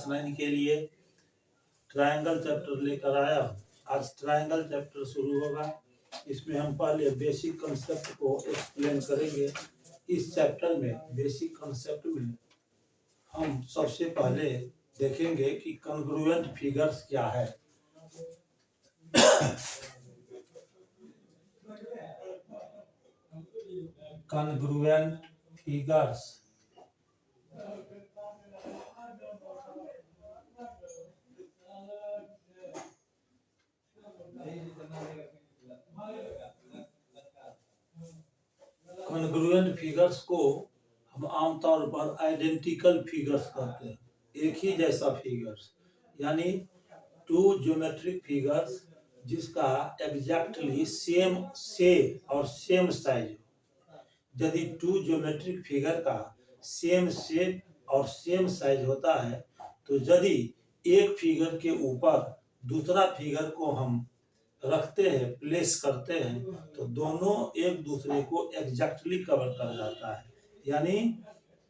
9 के लिए triangle chapter लेकर आया। आज ट्रायंगल चैप्टर शुरू होगा। इसमें हम पहले बेसिक कंसेप्ट को एक्सप्लेन करेंगे। इस चैप्टर में बेसिक कंसेप्ट में हम सबसे पहले देखेंगे कि कॉन्ग्रुएंट फिगर्स क्या है। कॉन्ग्रुएंट फिगर्स कॉन्ग्रुएंट फिगर्स को हम आमतौर पर आइडेंटिकल फिगर्स कहते हैं। एक ही जैसा फिगर्स, यानी टू ज्योमेट्रिक फिगर्स जिसका एग्जैक्टली सेम शेप और सेम साइज हो। यदि टू ज्योमेट्रिक फिगर का सेम शेप और सेम साइज होता है, तो यदि एक फिगर के ऊपर दूसरा फिगर को हम रखते हैं, प्लेस करते हैं, तो दोनों एक दूसरे को एग्जैक्टली कवर कर जाता है। यानी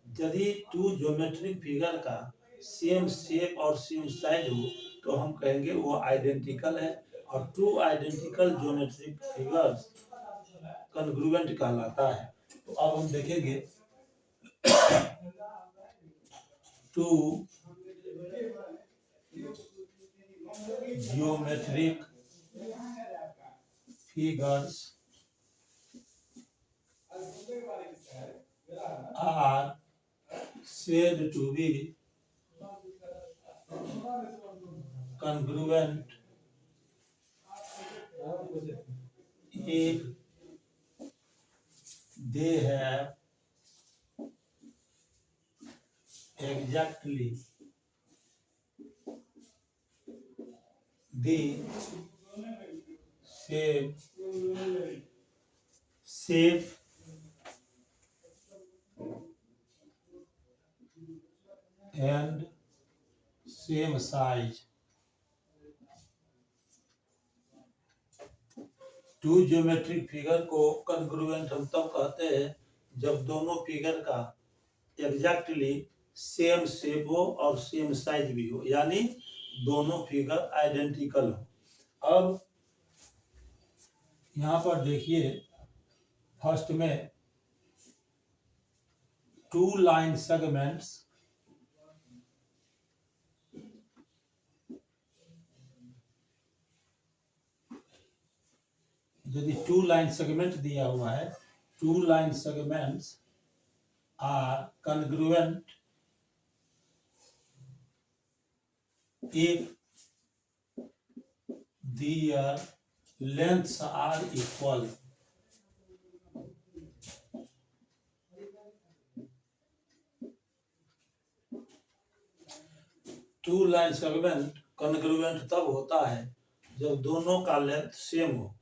यदि टू ज्योमेट्रिक फिगर का सेम शेप और सेम साइज हो तो हम कहेंगे वो आइडेंटिकल है, और two identical geometric figures congruent कहलाता है। तो अब हम देखेंगे two geometric figures are said to be congruent if they have exactly the same shape and same size। Two geometric figure को कॉन्ग्रुएंट हम तब कहते हैं जब दोनों फिगर का एग्जैक्टली सेम शेप हो और सेम साइज भी हो, यानी दोनों फिगर आइडेंटिकल हो। अब यहाँ पर देखिए, फर्स्ट में टू लाइन सेगमेंट्स यदि टू लाइन सेगमेंट दिया हुआ है, two line segments are congruent if their lengths are equal। Two line segment congruent तब होता है जब दोनों का लेंथ सेम हो।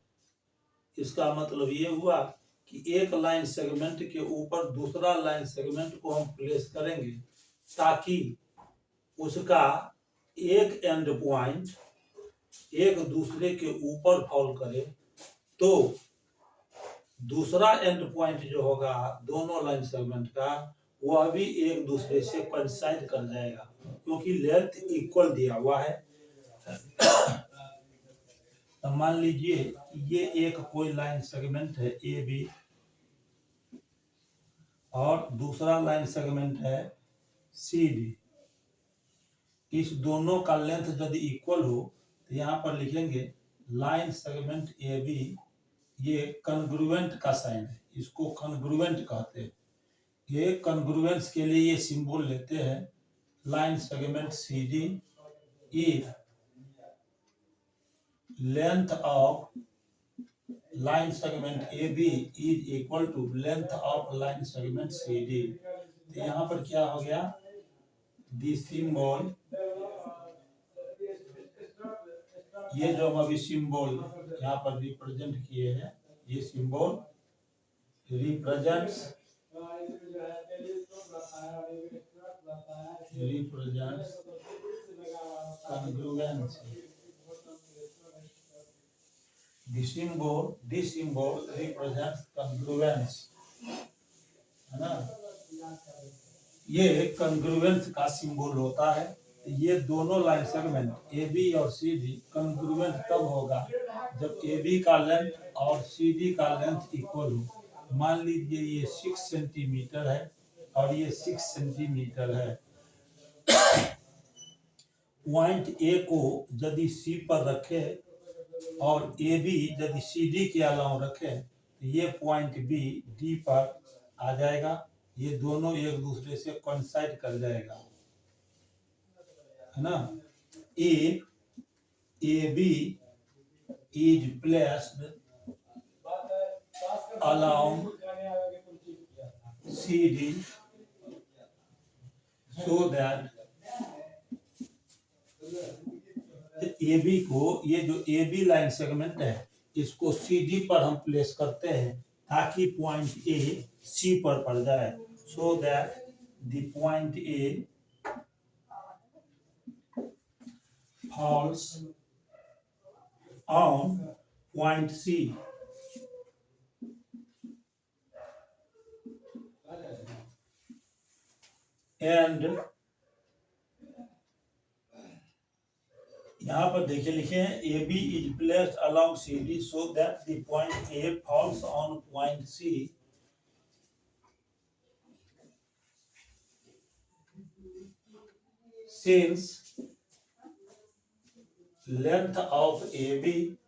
इसका मतलब ये हुआ कि एक लाइन सेगमेंट के ऊपर दूसरा लाइन सेगमेंट को हम प्लेस करेंगे ताकि उसका एक एंड पॉइंट एक दूसरे के ऊपर फॉल करे, तो दूसरा एंड पॉइंट जो होगा दोनों लाइन सेगमेंट का, वह भी एक दूसरे से कोइंसाइड कर जाएगा क्योंकि लेंथ इक्वल दिया हुआ है। तो मान लीजिए ये एक कोई लाइन सेगमेंट है ए बी और दूसरा लाइन सेगमेंट है सी डी। इस दोनों का लेंथ यदि इक्वल हो तो यहाँ पर लिखेंगे लाइन सेगमेंट ए बी, ये कॉन्ग्रुएंट का साइन है, इसको कॉन्ग्रुएंट कहते हैं। ये कॉन्ग्रुएंस के लिए ये सिंबल लेते हैं line segment C D if length of line segment A B is equal to length of line segment C D. तो यहाँ पर क्या हो गया, दिस सिंबल, ये जो हम अभी सिंबल यहाँ पर रिप्रेजेंट किए हैं, ये symbol represents congruency। This symbol represents congruence, है ना। ये congruence का सिंबल होता है। ये दोनों लाइन सेगमेंट ए बी और सी डी कंग्रुएंट तब होगा जब ए बी का लेंथ और सी डी का लेंथ इक्वल हो। मान लीजिए ये 6 सेंटीमीटर है और ये 6 सेंटीमीटर है। पॉइंट ए को यदि सी पर रखे और ए बी यदि सी डी के अलावा रखे तो ये पॉइंट बी डी पर आ जाएगा। ये दोनों एक दूसरे से कोइंसाइड कर जाएगा, है ना। If A B is placed along CD so that A B को, ये जो ए बी लाइन सेगमेंट है इसको सी डी पर हम प्लेस करते हैं ताकि पॉइंट ए सी पर पड़ जाए, so that the point A falls on point C. And यहाँ पर देखिए लिखे हैं A B is placed along C D so that the point A falls on point C. Since length of A B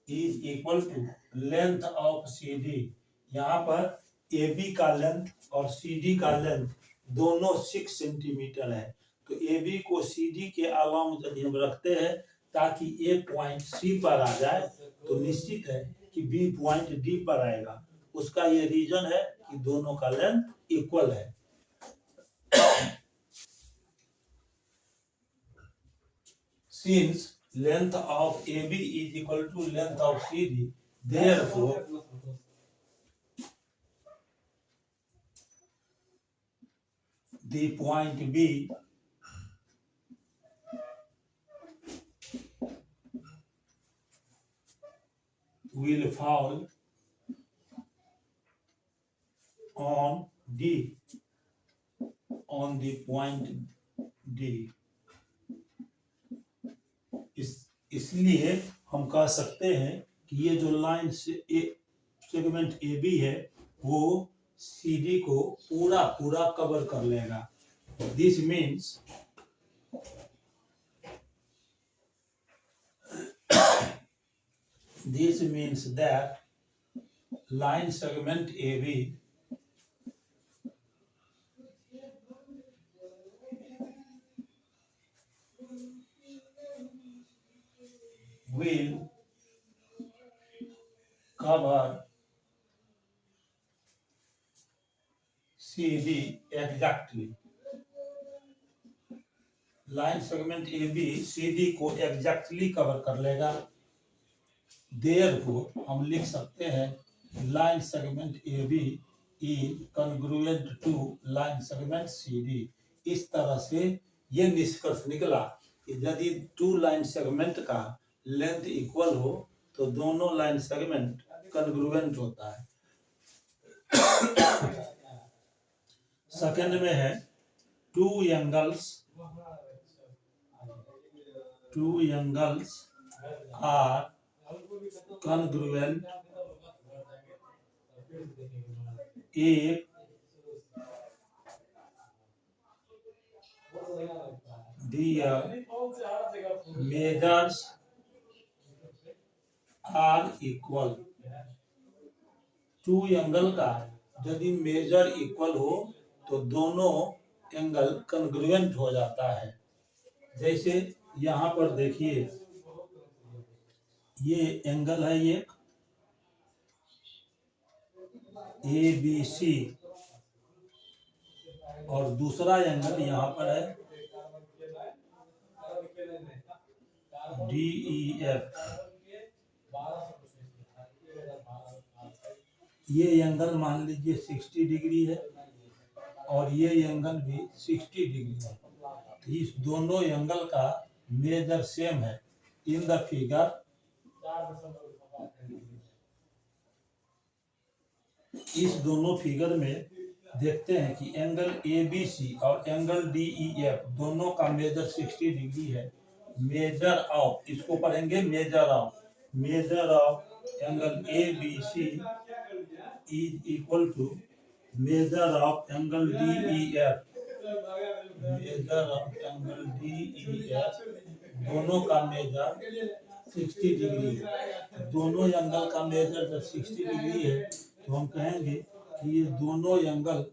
is equal to length of C D, यहाँ पर A B का length और C D का length दोनों 6 centimetre है, तो a B को C D के अलाउंग यदि हम रखते हैं ताकि ए पॉइंट सी पर आ जाए तो निश्चित है कि बी पॉइंट डी पर आएगा। उसका ये रीजन है कि दोनों का लेंथ इक्वल है। Since length of A B is equal to length of C D, therefore the point B will fall on D, on the point D। इसलिए हम कह सकते हैं कि ये जो लाइन सेगमेंट ए बी है वो सी डी को पूरा कवर कर लेगा। This means that line segment A B will cover CD exactly। Line segment A B C D को एग्जैक्टली कवर कर लेगा। देयरफॉर हम लिख सकते हैं line segment A B is congruent to line segment C D. इस तरह से ये निष्कर्ष निकला कि यदि 2 लाइन सेगमेंट का लेंथ इक्वल हो तो दोनों लाइन सेगमेंट कॉन्ग्रुएंट होता है। सेकंड में है two angles are congruent if their measures are equal। 2 angle का यदि मेजर इक्वल हो तो दोनों एंगल कॉन्ग्रुएंट हो जाता है। जैसे यहाँ पर देखिए ये एंगल है ये ए बी सी और दूसरा एंगल यहाँ पर है डी ई एफ। ये एंगल मान लीजिए 60 डिग्री है और ये एंगल भी 60 डिग्री है, तो इस दोनों एंगल का मेजर सेम है। इन द फिगर इस दोनों फिगर में देखते हैं कि एंगल ए बी सी और एंगल डी ई एफ दोनों का मेजर 60 डिग्री है। मेजर ऑफ, इसको पढ़ेंगे measure of angle A B C is equal to measure of angle D E F. Measure of angle D E F दोनों का measure 60 degree है। दोनों angle का मेजर जब 60 डिग्री है तो हम कहेंगे कि ये दोनों एंगल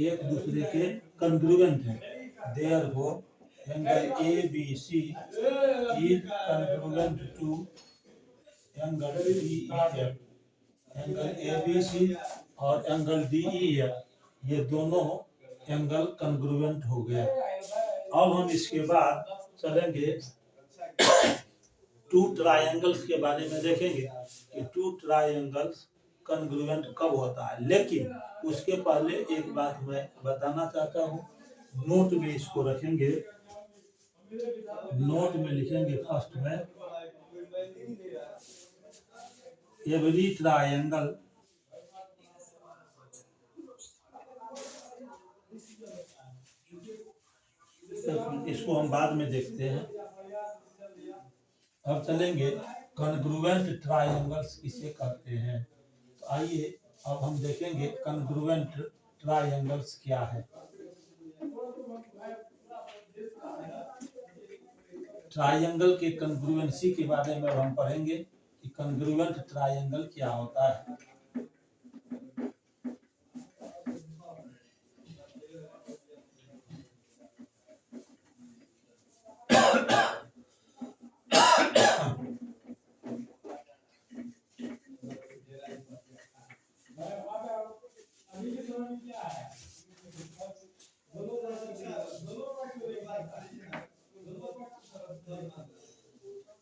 एक दूसरे के कंग्रुएंट हैं। Therefore angle A B C is congruent to angle D E F. Angle A B C और एंगल डी ई एफ ये दोनों एंगल कंग्रुएंट हो गया। अब हम इसके बाद चलेंगे टू ट्रायंगल्स के बारे में देखेंगे कि टू ट्रायंगल्स कंग्रुएंट कब होता है। लेकिन उसके पहले एक बात मैं बताना चाहता हूँ, नोट में इसको रखेंगे, नोट में लिखेंगे फर्स्ट में एवरी ट्रायंगल इसको हम बाद में देखते हैं। अब चलेंगे कॉन्ग्रुएंट ट्रायंगल्स किसे कहते हैं। तो आइए अब हम देखेंगे कॉन्ग्रुएंट ट्रायंगल्स क्या है। ट्रायंगल के कॉन्ग्रुएंसी के बारे में हम पढ़ेंगे कि कॉन्ग्रुएंट ट्रायंगल क्या होता है।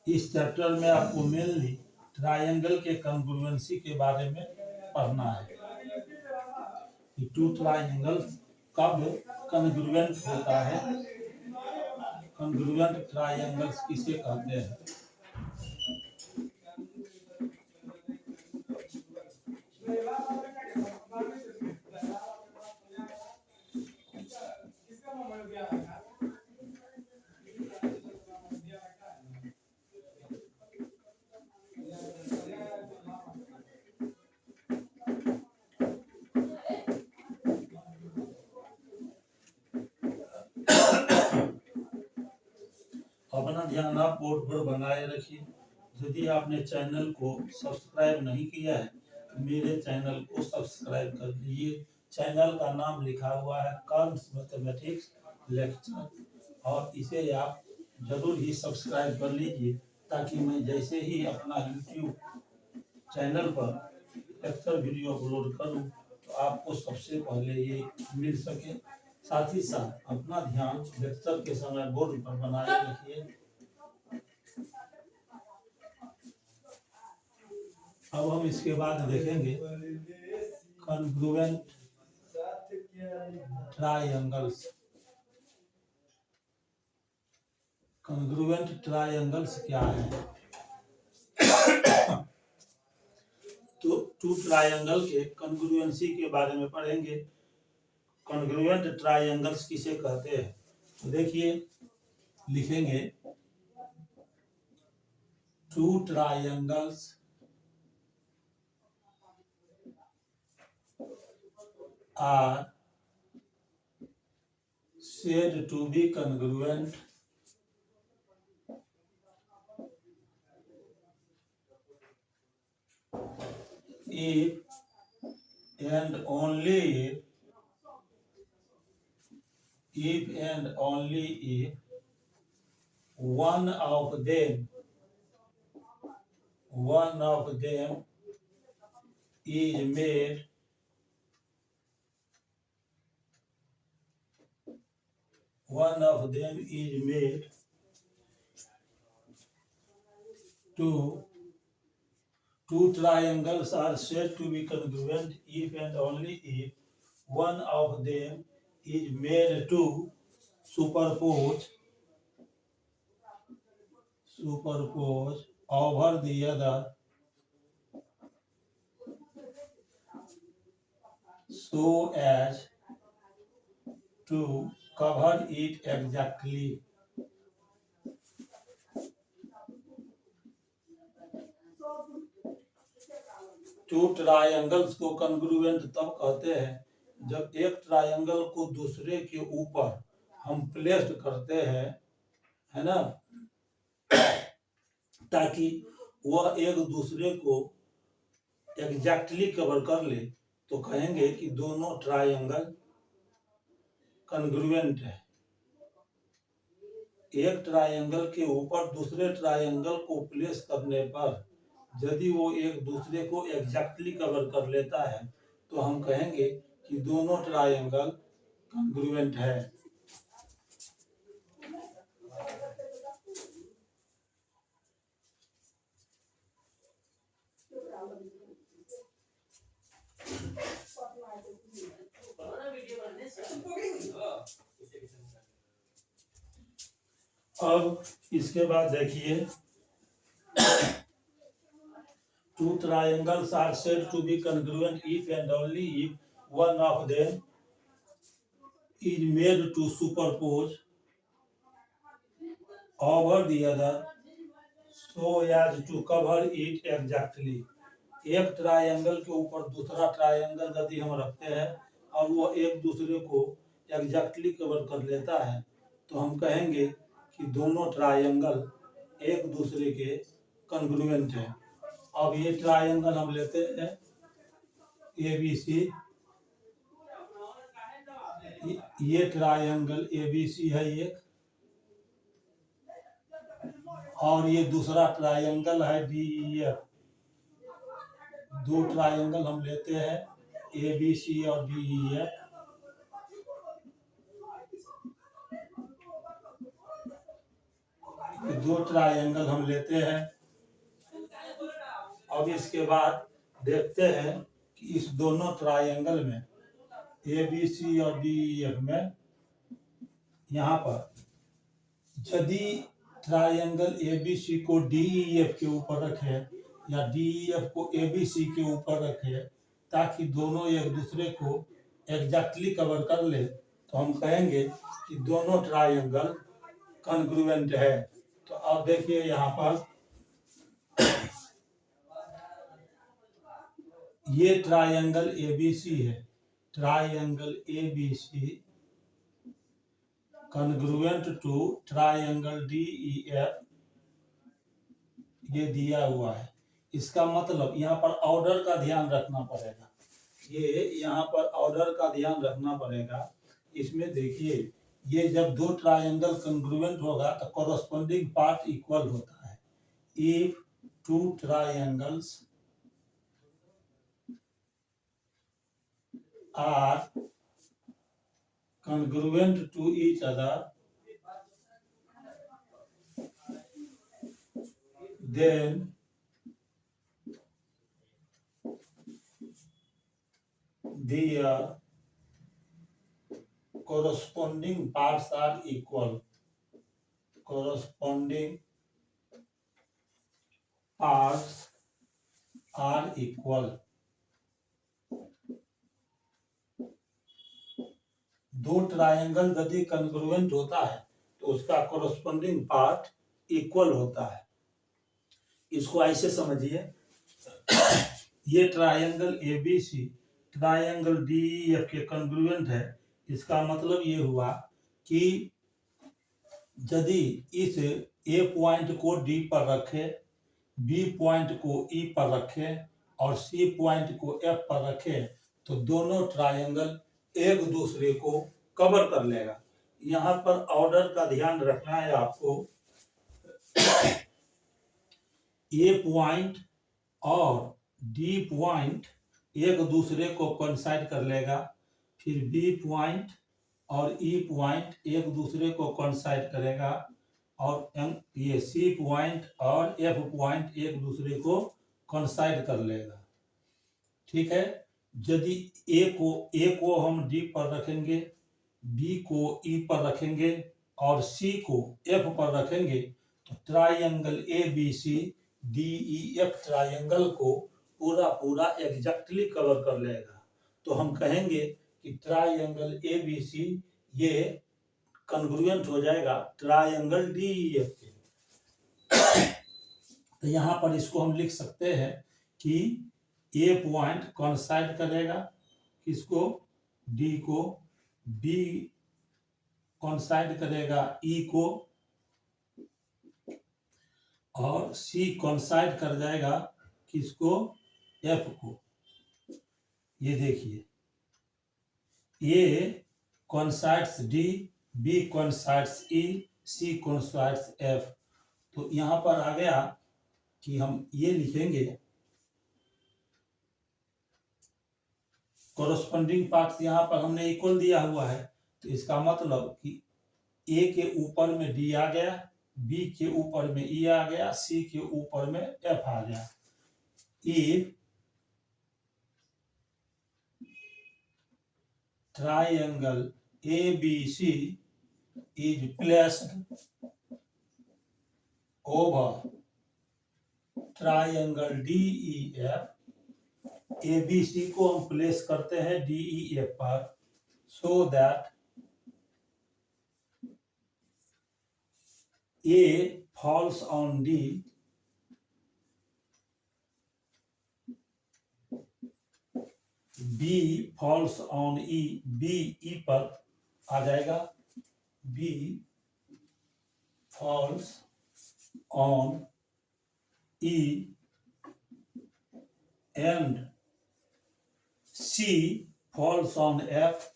इस चैप्टर में आपको मेनली ट्रायंगल के कॉन्ग्रुएंसी के बारे में पढ़ना है कि टू ट्रायंगल कब कॉन्ग्रुएंट होता है, कॉन्ग्रुएंट ट्रायंगल्स किसे कहते हैं। अपना ध्यान आप बोर्ड पर बनाए रखिए। यदि आपने चैनल को सब्सक्राइब नहीं किया है तो मेरे चैनल को सब्सक्राइब कर लीजिए। चैनल का नाम लिखा हुआ है कर्व्स मैथमेटिक्स लेक्चर, और इसे आप जरूर ही सब्सक्राइब कर लीजिए ताकि मैं जैसे ही अपना यूट्यूब चैनल पर लेक्चर वीडियो अपलोड करूं तो आपको सबसे पहले ये मिल सके। साथ ही साथ अपना ध्यान लेक्चर के समय बोर्ड पर बनाए रखिए। अब हम इसके बाद देखेंगे कॉन्ग्रुएंट ट्रायंगल्स। कॉन्ग्रुएंट ट्रायंगल्स क्या है। तो टू ट्रायंगल के कॉन्ग्रुएंसी के बारे में पढ़ेंगे। कॉन्ग्रुएंट ट्रायंगल्स किसे कहते हैं तो देखिए लिखेंगे two triangles are said to be congruent if and only if one of them is made two triangles are said to be congruent if and only if one of them is made to superpose over the other so as to cover it exactly. Two triangles को congruent तब कहते हैं जब एक triangle को दूसरे के ऊपर हम प्लेस्ड करते हैं, है ना, ताकि वह एक दूसरे को एग्जैक्टली कवर कर ले, तो कहेंगे कि दोनों ट्रायंगल कॉन्ग्रुएंट है। एक ट्रायंगल के ऊपर दूसरे ट्रायंगल को प्लेस करने पर यदि वो एक दूसरे को एग्जैक्टली कवर कर लेता है तो हम कहेंगे कि दोनों ट्रायंगल कॉन्ग्रुएंट है। अब इसके बाद देखिए, two triangles are said to be congruent if and only if one of them is made to superpose over the other so as to cover it exactly. एक ट्रायंगल के ऊपर दूसरा ट्रायंगल यदि हम रखते हैं और वो एक दूसरे को एग्जैक्टली कवर कर लेता है तो हम कहेंगे कि दोनों ट्रायंगल एक दूसरे के कॉन्ग्रुएंट हैं। अब ये ट्रायंगल हम लेते हैं ABC, ये ट्रायंगल ABC है एक, और ये दूसरा ट्रायंगल है DEF। दो ट्रायंगल हम लेते हैं ABC और DEF। ये दो ट्रायंगल हम लेते हैं। अब इसके बाद देखते हैं कि इस दोनों ट्रायंगल में ABC और DEF में यहाँ पर यदि ट्रायंगल ABC को DEF के ऊपर रखे या DEF को ABC के ऊपर रखे ताकि दोनों एक दूसरे को एग्जैक्टली कवर कर ले तो हम कहेंगे कि दोनों ट्रायंगल कॉन्ग्रुएंट है। तो अब देखिए यहाँ पर ये ट्रायंगल ABC है, triangle ABC congruent to triangle DEF ये दिया हुआ है। इसका मतलब यहाँ पर ऑर्डर का ध्यान रखना पड़ेगा, ये यहाँ पर ऑर्डर का ध्यान रखना पड़ेगा। इसमें देखिए, ये जब दो ट्रायंगल कॉन्ग्रुएंट होगा तो कॉरस्पॉन्डिंग पार्ट इक्वल होता है। If two triangles are congruent to each other, then the corresponding parts are equal. Corresponding parts are equal. दो ट्रायंगल यदि कॉन्ग्रुएंट होता है तो उसका कॉरस्पॉन्डिंग पार्ट इक्वल होता है। इसको ऐसे समझिए, ये ट्रायंगल ABC ट्रायंगल DEF के कॉन्ग्रुएंट है। इसका मतलब ये हुआ कि यदि इस A पॉइंट को D पर रखे, B पॉइंट को E पर रखे और C पॉइंट को F पर रखे तो दोनों ट्रायंगल एक दूसरे को कवर कर लेगा। यहाँ पर ऑर्डर का ध्यान रखना है आपको। A पॉइंट और D पॉइंट एक दूसरे को कोइंसाइड कर लेगा, फिर B पॉइंट और E पॉइंट एक दूसरे को कोइंसाइड करेगा और ये C पॉइंट और F पॉइंट एक दूसरे को कोइंसाइड कर लेगा। ठीक है, यदि A को हम D पर रखेंगे, B को E पर रखेंगे और C को F पर रखेंगे तो ट्रायंगल ABC DEF ट्रायंगल को पूरा एग्जैक्टली कवर कर लेगा। तो हम कहेंगे कि ट्रायंगल ABC ये कॉन्ग्रुएंट हो जाएगा ट्रायंगल डीईएफ के। तो यहाँ पर इसको हम लिख सकते हैं कि ए पॉइंट कॉन्साइड करेगा किसको, डी को, बी कॉन्साइड करेगा ई को, और सी कॉन्साइड कर जाएगा किसको, एफ को। ये देखिए, ए कॉन्साइड्स डी, बी कॉन्साइड्स ई, सी कॉन्साइड्स एफ। तो यहां पर आ गया कि हम ये लिखेंगे कोरोस्पोंडिंग पार्ट्स, यहां पर हमने इक्वल दिया हुआ है, तो इसका मतलब कि ए के ऊपर में डी आ गया, बी के ऊपर में ई आ गया, सी के ऊपर में एफ आ गया। If triangle ABC is placed over triangle DEF, ABC को हम प्लेस करते हैं DEF पर, so that A falls on D, B falls on E, B E पर आ जाएगा, B falls on E and C falls on F,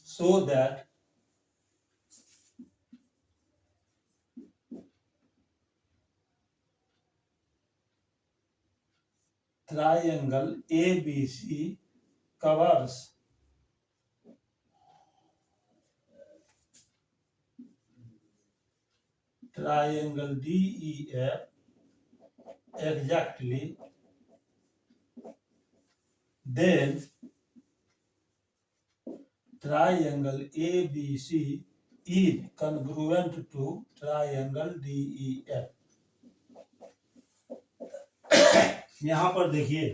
so that triangle ABC covers triangle DEF exactly, then triangle ABC is congruent to triangle DEF। यहां पर देखिए,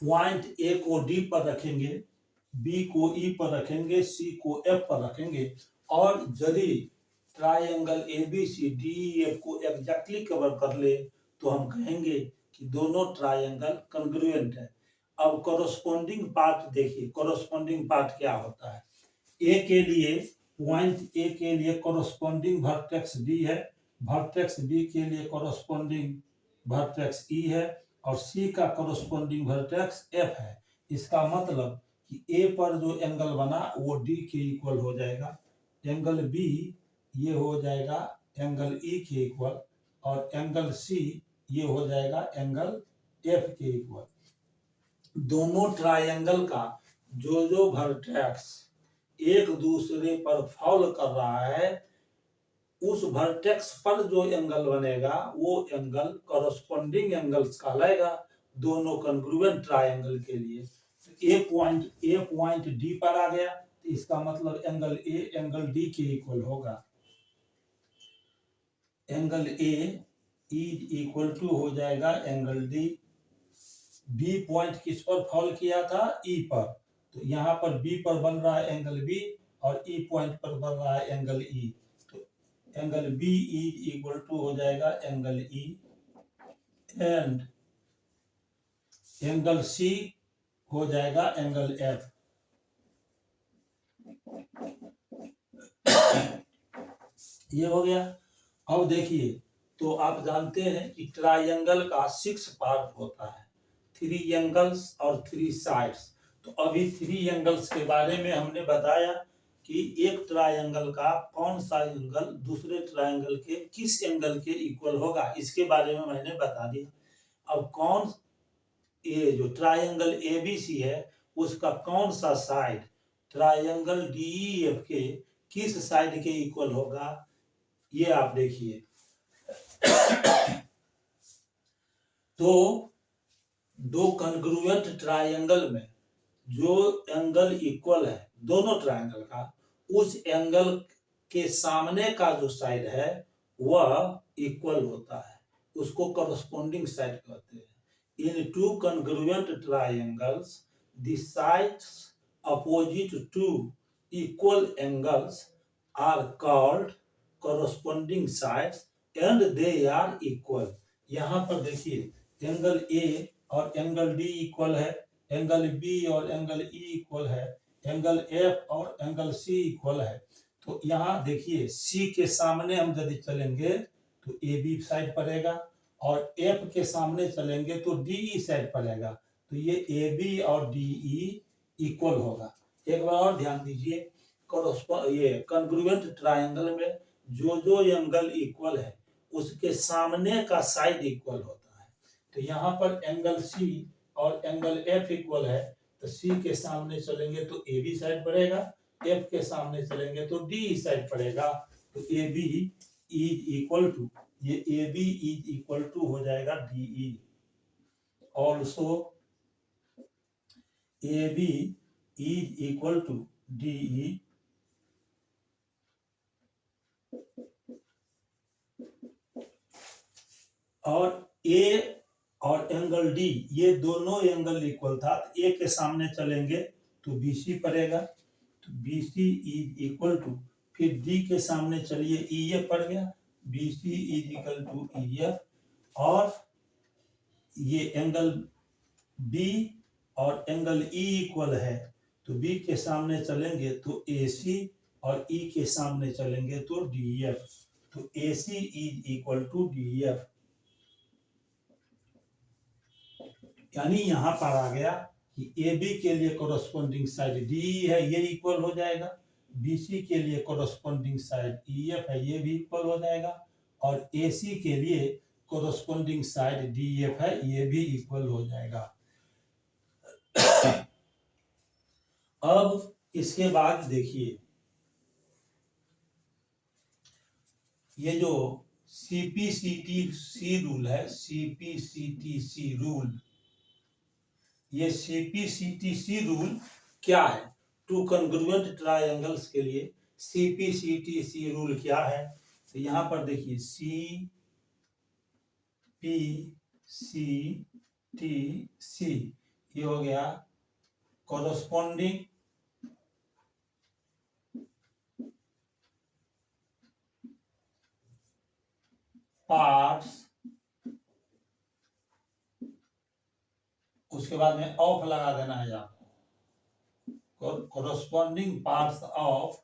point A को D पर रखेंगे, B को ई पर रखेंगे, सी को एफ पर रखेंगे, और यदि ट्रायंगल एबीसी डीईएफ को एग्जैक्टली कवर कर ले तो हम कहेंगे कि दोनों ट्रायंगल कॉन्ग्रुएंट है। अब कोरोस्पोंडिंग पार्ट देखिए, कोरोस्पोंडिंग पार्ट क्या होता है। ए के लिए, पॉइंट ए के लिए कोरोस्पोंडिंग वर्टेक्स डी है, वर्टेक्स बी के लिए कोरोस्पोंडिंग वर्टेक्स ई है, और सी का कोरोस्पोंडिंग वर्टेक्स एफ है। इसका मतलब कि ए पर जो एंगल बना वो डी के इक्वल हो जाएगा, एंगल बी ये हो जाएगा एंगल ई के इक्वल, और एंगल सी ये हो जाएगा एंगल एफ के इक्वल। दोनों ट्रायंगल का जो जो वर्टेक्स एक दूसरे पर फॉल कर रहा है, उस वर्टेक्स पर जो एंगल बनेगा वो एंगल कॉरस्पॉन्डिंग एंगल्स कहलाएगा, दोनों कॉन्ग्रुएंट ट्रायंगल के लिए। ए पॉइंट डी पर आ गया, तो इसका मतलब एंगल ए एंगल डी के इक्वल होगा, angle A is equal to हो जाएगा एंगल डी। बी पॉइंट किस पर फॉल किया था, ई पर, तो यहाँ पर बी पर बन रहा है एंगल बी, और ई पॉइंट पर बन रहा है एंगल ई, तो angle B is equal to हो जाएगा angle E, and angle C हो जाएगा एंगल एफ। ये हो गया। अब देखिए, तो आप जानते हैं कि ट्रायंगल का 6 पार्ट होता है, 3 एंगल्स और 3 साइड्स। तो अभी 3 एंगल्स के बारे में हमने बताया कि एक ट्रायंगल का कौन सा एंगल दूसरे ट्रायंगल के किस एंगल के इक्वल होगा, इसके बारे में मैंने बता दिया। अब कौन, ये जो ट्रायंगल एबीसी है उसका कौन सा साइड ट्रायंगल डीईएफ के किस साइड के इक्वल होगा, ये आप देखिए। तो दो कॉन्ग्रुएंट ट्रायंगल में जो एंगल इक्वल है दोनों ट्रायंगल का, उस एंगल के सामने का जो साइड है वह इक्वल होता है, उसको कॉरस्पॉन्डिंग साइड कहते हैं। in two congruent triangles, the sides opposite to equal angles are called corresponding sides and they are equal. यहाँ पर देखिए एंगल ए और एंगल डी इक्वल है, एंगल बी और एंगल ई इक्वल है, एंगल एफ और एंगल सी equal है। तो यहाँ देखिए सी के सामने हम यदि चलेंगे तो ए बी साइड पड़ेगा और एफ के सामने चलेंगे तो डी ई साइड पड़ेगा। तो ये ए बी और डी ई इक्वल होगा। एक बार और ध्यान दीजिए, ये कॉन्ग्रुएंट ट्रायंगल में जो एंगल इक्वल है उसके सामने का साइड इक्वल होता है। तो यहाँ पर एंगल सी और एंगल एफ इक्वल है, तो सी के सामने चलेंगे तो ए बी साइड पड़ेगा, एफ के सामने चलेंगे तो डी साइड पड़ेगा। तो a B is equal to, ये a B is equal to हो जाएगा d e. Also a B is equal to d e और ए और एंगल डी ये दोनों एंगल इक्वल था। ए के सामने चलेंगे तो बीसी पड़ेगा, तो बीसी इज इक्वल टू, फिर डी के सामने चलिए ई एफ पड़ गया, BC is equal to E F. और ये एंगल बी और एंगल ई इक्वल है, तो बी के सामने चलेंगे तो ए सी और ई के सामने चलेंगे तो डी एफ। तो a c is equal to d f. यानी यहां पर आ गया कि ए बी के लिए कोरस्पोंडिंग साइड डी है, ये इक्वल हो जाएगा, बी सी के लिए कोरस्पोंडिंग साइड ई एफ है, ये भी इक्वल हो जाएगा, और ए सी के लिए कोरस्पोंडिंग साइड डी एफ है, ये भी इक्वल हो जाएगा। अब इसके बाद देखिए ये जो सीपीसीटी रूल है, सीपीसीटी रूल, ये सीपीसीटी रूल क्या है? टू कॉन्ग्रुएंट ट्रायंगल्स के लिए सीपीसीटी रूल क्या है? तो यहां पर देखिए C P C T C, ये हो गया कॉरस्पॉन्डिंग पार्ट्स, उसके बाद में ऑफ लगा देना है आपको, corresponding parts of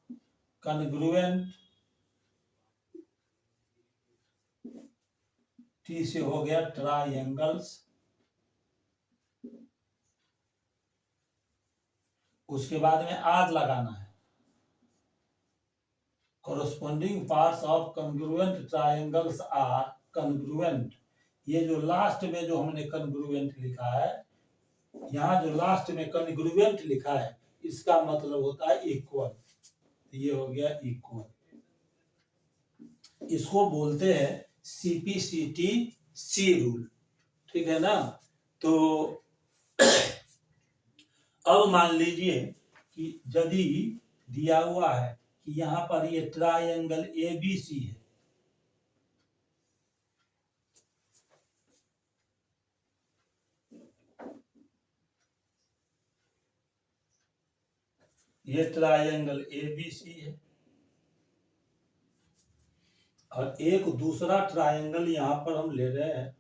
congruent, T से हो गया ट्रायंगल्स, उसके बाद में आर लगाना है, corresponding parts of congruent triangles are congruent। ये जो लास्ट में जो हमने congruent लिखा है, यहाँ जो लास्ट में congruent लिखा है, इसका मतलब होता है इक्वल। ये हो गया इक्वल, इसको बोलते हैं सीपीसीटी सी रूल, ठीक है ना। तो अब मान लीजिए कि यदि दिया हुआ है कि यहां पर ये ट्रायंगल एबीसी है, ये ट्रायंगल एबीसी है, और एक दूसरा ट्रायंगल यहां पर हम ले रहे हैं,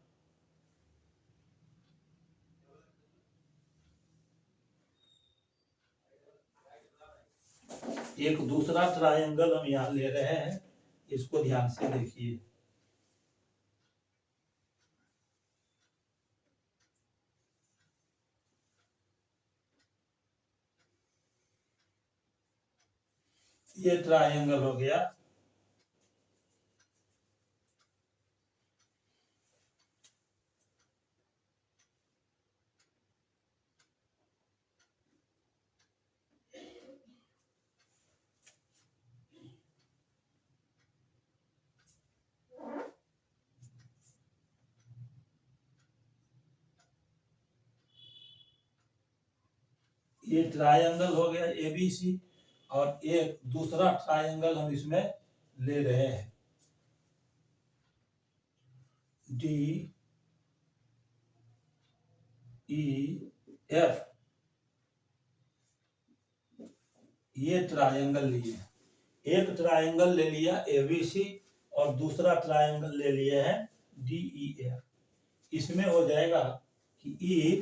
एक दूसरा ट्रायंगल हम यहां ले रहे हैं, इसको ध्यान से देखिए। ये ट्रायंगल हो गया, ये ट्रायंगल हो गया एबीसी, और एक दूसरा ट्रायंगल हम इसमें ले रहे हैं डी ई एफ, ये ट्रायंगल लिए, एक ट्रायंगल ले लिया एबीसी और दूसरा ट्रायंगल ले लिया है डीईएफ। इसमें हो जाएगा कि ई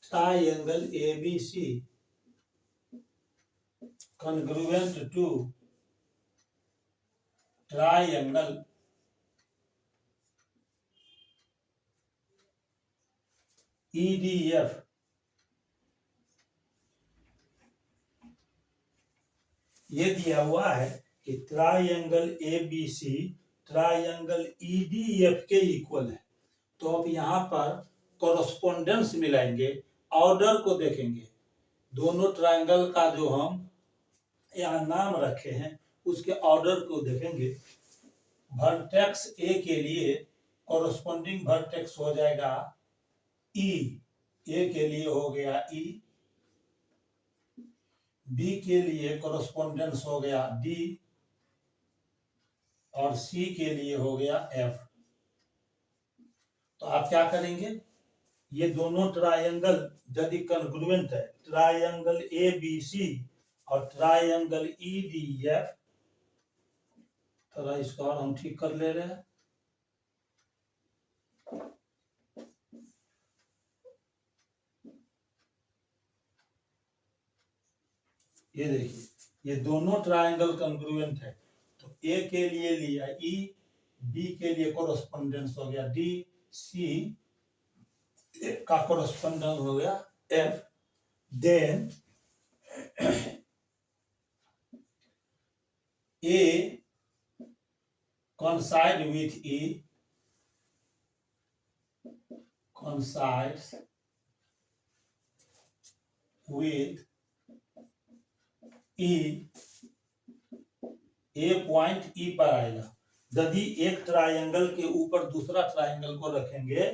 triangle ABC congruent to triangle EDF, ये दिया हुआ है कि ट्रायंगल एबीसी ट्रायंगल EDF के इक्वल है। तो अब यहाँ पर कॉरस्पोंडेंस मिलाएंगे, ऑर्डर को देखेंगे, दोनों ट्रायंगल का जो हम यहाँ नाम रखे हैं उसके ऑर्डर को देखेंगे। वर्टेक्स ए के लिए कॉरस्पॉन्डिंग वर्टेक्स हो जाएगा ई, ए के लिए हो गया ई, बी के लिए कॉरस्पॉन्डेंस हो गया डी और सी के लिए हो गया एफ। तो आप क्या करेंगे, ये दोनों ट्रायंगल यदि कॉन्ग्रुएंट है, ट्रायंगल ए बी सी और ट्रायंगल ई डी एफ, थोड़ा इसको और हम ठीक कर ले रहे हैं। ये देखिए, ये दोनों ट्रायंगल कॉन्ग्रुएंट है, तो ए के लिए लिया ई, बी के लिए कॉरस्पॉन्डेंस हो गया डी, सी का कॉरस्पॉन्डेंस हो गया F. Then A coincide with E, coincides with E, A point E पर आएगा। यदि एक ट्रायंगल के ऊपर दूसरा ट्रायंगल को रखेंगे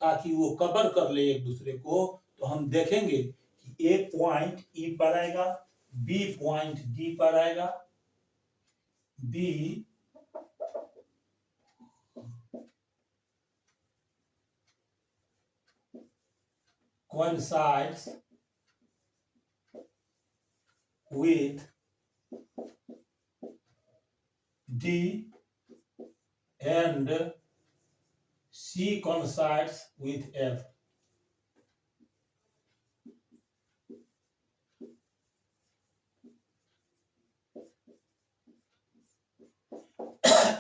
ताकि वो कवर कर ले एक दूसरे को, तो हम देखेंगे कि A पॉइंट E पर आएगा, B पॉइंट D पर आएगा, B coincides with D and C coincides with F।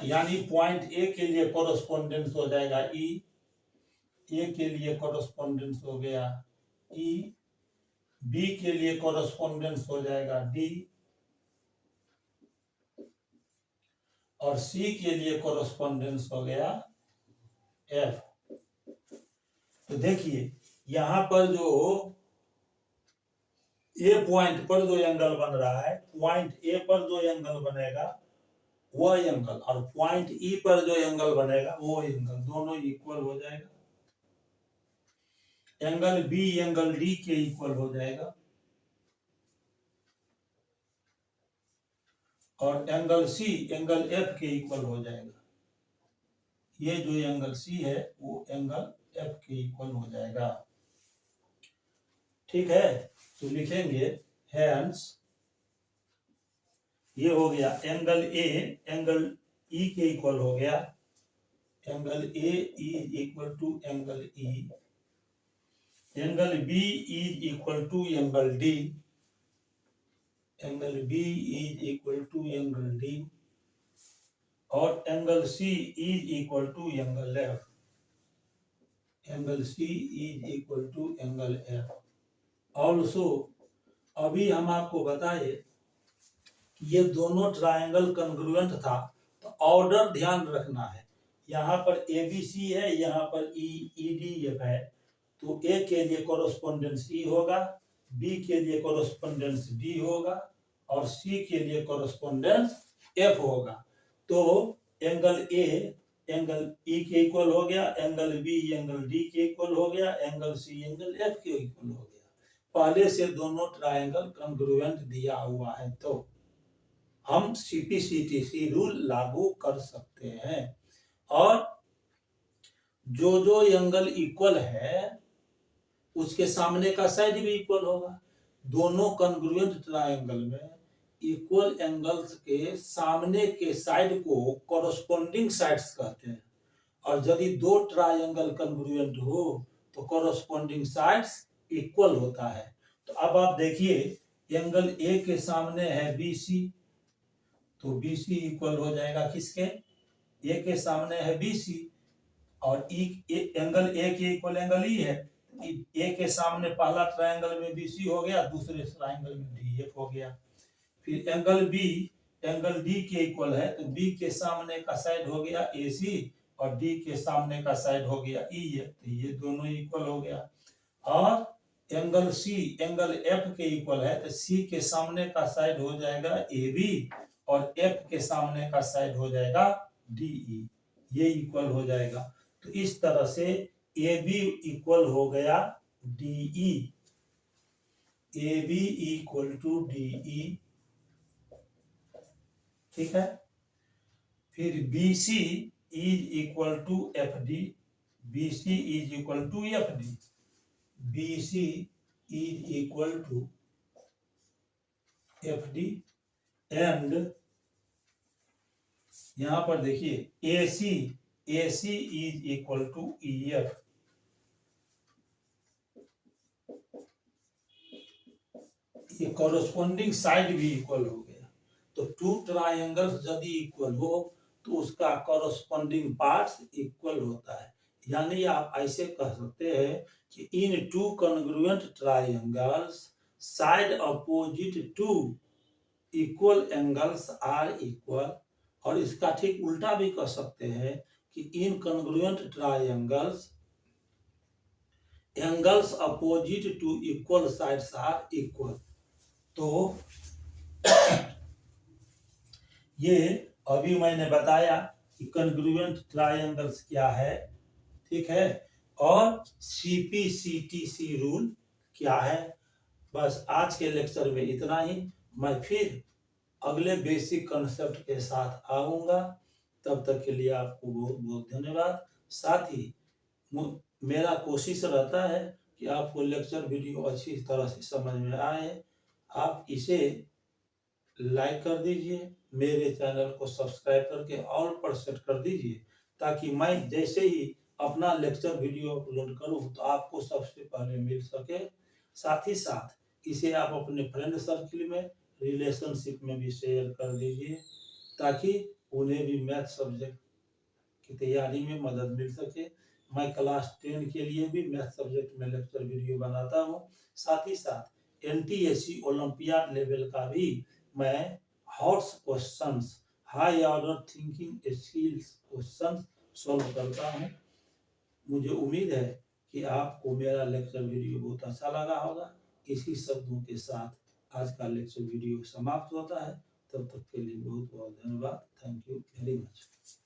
यानी पॉइंट ए के लिए कॉरस्पॉन्डेंस हो जाएगा ई, ए के लिए कॉरस्पॉन्डेंस हो गया ई, बी के लिए कॉरस्पॉन्डेंस हो जाएगा डी और सी के लिए कॉरस्पॉन्डेंस हो गया एफ। तो देखिए यहां पर जो ए पॉइंट पर जो एंगल बन रहा है, पॉइंट ए पर जो एंगल बनेगा वो एंगल और पॉइंट ई पर जो एंगल बनेगा वो एंगल दोनों इक्वल हो जाएगा। एंगल बी एंगल डी के इक्वल हो जाएगा और एंगल सी एंगल एफ के इक्वल हो जाएगा। ये जो एंगल सी है वो एंगल एफ के इक्वल हो जाएगा। ठीक है, तो लिखेंगे हेंस, ये हो गया एंगल ए एंगल ई के इक्वल हो गया, angle A is equal to angle e, angle B is equal to angle d, angle B is equal to angle d और angle c is equal to angle f, angle c is equal to angle f. Also अभी हम आपको बताए ये दोनों triangle congruent था, तो order ध्यान रखना है। यहाँ पर एबीसी है, यहाँ पर ईडीएफ है, तो ए के लिए कॉरस्पॉन्डेंस ई होगा, बी के लिए कॉरस्पॉन्डेंस डी होगा और सी के लिए कॉरस्पॉन्डेंस एफ होगा। तो एंगल ए एंगल ई के इक्वल हो गया, एंगल बी एंगल डी के इक्वल हो गया, एंगल सी एंगल एफ के इक्वल हो गया। पहले से दोनों ट्रायंगल कॉन्ग्रुएंट दिया हुआ है तो हम सीपीसीटीसी रूल लागू कर सकते हैं। और जो जो एंगल इक्वल है उसके सामने का साइड भी इक्वल होगा। दोनों कॉन्ग्रुएंट ट्रायंगल में इक्वल एंगल्स के सामने के साइड को कॉरस्पॉन्डिंग साइड्स कहते हैं, और यदि दो ट्रायंगल कॉन्ग्रुएंट हो तो कॉरस्पॉन्डिंग साइड्स इक्वल होता है। तो अब आप देखिए, एंगल ए के सामने है बी सी, तो बी सी इक्वल हो जाएगा किसके, ए के सामने है बी सी, और एंगल ए के इक्वल एंगल ई है। ए के सामने पहला ट्रायंगल में बी सी हो गया, दूसरे ट्रायंगल में डी एफ हो गया। फिर एंगल डी के इक्वल है, तो बी के सामने का साइड हो गया ए सी, और डी के सामने का साइड हो गया ई एफ, तो ये दोनों इक्वल हो गया। और एंगल एफ के इक्वल है, तो सी के सामने का साइड हो जाएगा ए बी, और एफ के सामने का साइड हो जाएगा डी ई, ये इक्वल हो जाएगा। तो इस तरह से ए बी इक्वल हो गया d e, a b equal to d e, ठीक है। फिर b C is equal to f d, b C is equal to f d, b C is equal to f d, and यहां पर देखिए a c is equal to E f, ये corresponding side भी equal हो गया। तो two triangles यदि equal हो तो उसका कॉरस्पॉन्डिंग पार्ट्स इक्वल होता है। यानी आप ऐसे कह सकते हैं कि in two congruent triangles side opposite to equal angles are equal, और इसका ठीक उल्टा भी कह सकते हैं कि in congruent triangles angles opposite to equal sides are equal. तो ये अभी मैंने बताया कि कॉन्ग्रुएंट ट्रायंगल्स क्या है, ठीक है, और सीपीसीटीसी रूल क्या है। बस आज के लेक्चर में इतना ही। मैं फिर अगले बेसिक कॉन्सेप्ट के साथ आऊंगा। तब तक के लिए आपको बहुत बहुत धन्यवाद। साथ ही मेरा कोशिश रहता है कि आपको लेक्चर वीडियो अच्छी तरह से समझ में आए। आप इसे लाइक कर दीजिए, मेरे चैनल को सब्सक्राइब करके ऑल पर सेट कर दीजिए, ताकि मैं जैसे ही अपना लेक्चर वीडियो अपलोड करूं तो आपको सबसे पहले मिल सके। साथ ही साथ इसे आप अपने फ्रेंड सर्किल में, रिलेशनशिप में भी शेयर कर दीजिए, ताकि उन्हें भी मैथ सब्जेक्ट की तैयारी में मदद मिल सके। मैं क्लास 10 के लिए भी मैथ सब्जेक्ट में लेक्चर वीडियो बनाता हूँ। साथ ही साथ एनटीएससी ओलंपियाड लेवल का भी मैं hots questions, high order thinking skills questions solve करता हूँ। मुझे उम्मीद है कि आपको मेरा लेक्चर वीडियो बहुत अच्छा लगा होगा। इसी शब्दों के साथ आज का लेक्चर वीडियो समाप्त होता है। तब तक के लिए बहुत बहुत धन्यवाद। Thank you very much.